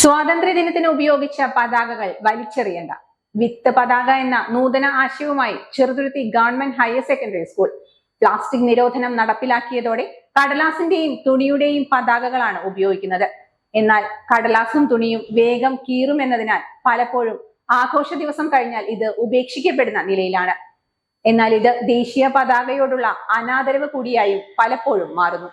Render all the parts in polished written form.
സ്വാതന്ത്ര്യദിനത്തിന് ഉപയോഗിച്ച പതാകകൾ വലിച്ചെറിയണ്ട. വിത്ത് പതാക എന്ന നൂതന ആശയവുമായി Cheruthuruthy government higher secondary school plastic നിരോധനം നടപ്പിലാക്കിയതോടെ കടലാസിന്റെയും തുണിയുടെയും പതാകകളാണ് ഉപയോഗിക്കുന്നത്. എന്നാൽ കടലാസും തുണിയും വേഗം കീറുമെന്നതിനാൽ പലപ്പോഴും ആഘോഷ ദിവസം കഴിഞ്ഞാൽ ഇത് ഉപേക്ഷിക്കപ്പെടുന്ന നിലയിലാണ്. എന്നാൽ ഇത് ദേശീയ പതാകയോടുള്ള അനാദരവ് കൂടിയായും പലപ്പോഴും മാറുന്നു.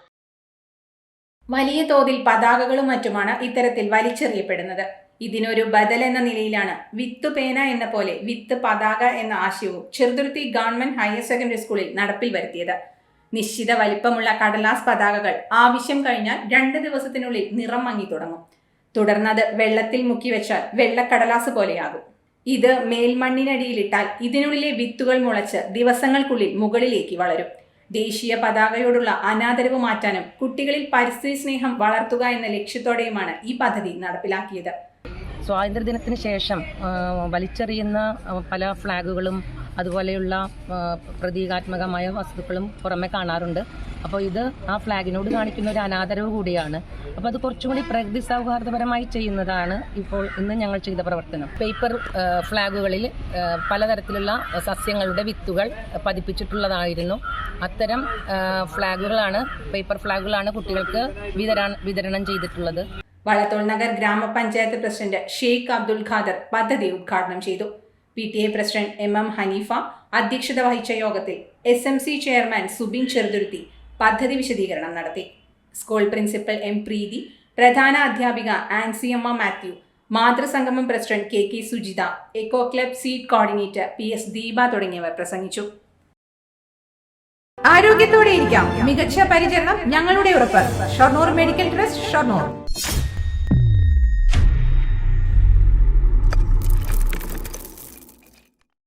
വലിയ തോതിൽ പതാകകളും മറ്റുമാണ് ഇത്തരത്തിൽ വലിച്ചെറിയപ്പെടുന്നത്. ഇതിനൊരു ബദൽ എന്ന നിലയിലാണ് വിത്ത് പേന എന്ന പോലെ വിത്ത് പതാക എന്ന ആശയവും ചെറുതുരുത്തി ഗവൺമെന്റ് ഹയർ സെക്കൻഡറി സ്കൂളിൽ നടപ്പിൽ വരുത്തിയത്. നിശ്ചിത വലിപ്പമുള്ള കടലാസ് പതാകകൾ ആവശ്യം കഴിഞ്ഞാൽ 2 ദിവസത്തിനുള്ളിൽ നിറം മങ്ങി തുടങ്ങും. തുടർന്നത് വെള്ളത്തിൽ മുക്കി വെച്ചാൽ വെള്ളക്കടലാസ് പോലെയാകും. ഇത് മേൽമണ്ണിനടിയിലിട്ടാൽ ഇതിനുള്ളിലെ വിത്തുകൾ മുളച്ച് ദിവസങ്ങൾക്കുള്ളിൽ മുകളിലേക്ക് വളരും. ദേശീയ പതാകയോടുള്ള അനാദരവ് മാറ്റാനും കുട്ടികളിൽ പരിസ്ഥിതി സ്നേഹം വളർത്തുക എന്ന ലക്ഷ്യത്തോടെയുമാണ് ഈ പദ്ധതി നടപ്പിലാക്കിയത്. സ്വാതന്ത്ര്യദിനത്തിന് ശേഷം വലിച്ചെറിയുന്ന പല ഫ്ലാഗുകളും അതുപോലെയുള്ള പ്രതീകാത്മകമായ വസ്തുക്കളും പുറമെ കാണാറുണ്ട്. അപ്പോൾ ഇത് ആ ഫ്ലാഗിനോട് കാണിക്കുന്ന ഒരു അനാദരവ് കൂടിയാണ്. അപ്പോൾ അത് കുറച്ചും കൂടി പ്രകൃതി സൗഹാർദ്ദപരമായി ചെയ്യുന്നതാണ് ഇന്ന് ഞങ്ങൾ ചെയ്ത പ്രവർത്തനം. പേപ്പർ ഫ്ലാഗുകളിൽ പലതരത്തിലുള്ള സസ്യങ്ങളുടെ വിത്തുകൾ പതിപ്പിച്ചിട്ടുള്ളതായിരുന്നു. അത്തരം പേപ്പർ ഫ്ലാഗുകളാണ് കുട്ടികൾക്ക് വിതരണം ചെയ്തിട്ടുള്ളത്. വളത്തോൾ നഗർ ഗ്രാമപഞ്ചായത്ത് പ്രസിഡന്റ് ഷെയ്ഖ് അബ്ദുൽ ഖാദർ പദ്ധതി ഉദ്ഘാടനം ചെയ്തു. PTA പ്രസിഡന്റ് MM ഹനീഫ അധ്യക്ഷത വഹിച്ച യോഗത്തിൽ SMC ചെയർമാൻ സുബിൻ ചെറുതുരുത്തി പദ്ധതി വിശദീകരണം നടത്തി. സ്കൂൾ പ്രിൻസിപ്പൽ M പ്രീതി, പ്രധാന അധ്യാപിക ആൻസിയമ്മ മാത്യു, മാതൃസംഗമം president KK Sujitha, eco club seed coordinator PS Deepa തുടങ്ങിയവർ പ്രസംഗിച്ചു. ആരോഗ്യത്തോടെ ഇരിക്കാം, മികച്ച പരിചരണം ഞങ്ങളുടെ ഉറപ്പ്. Shoranur medical trust, Shoranur.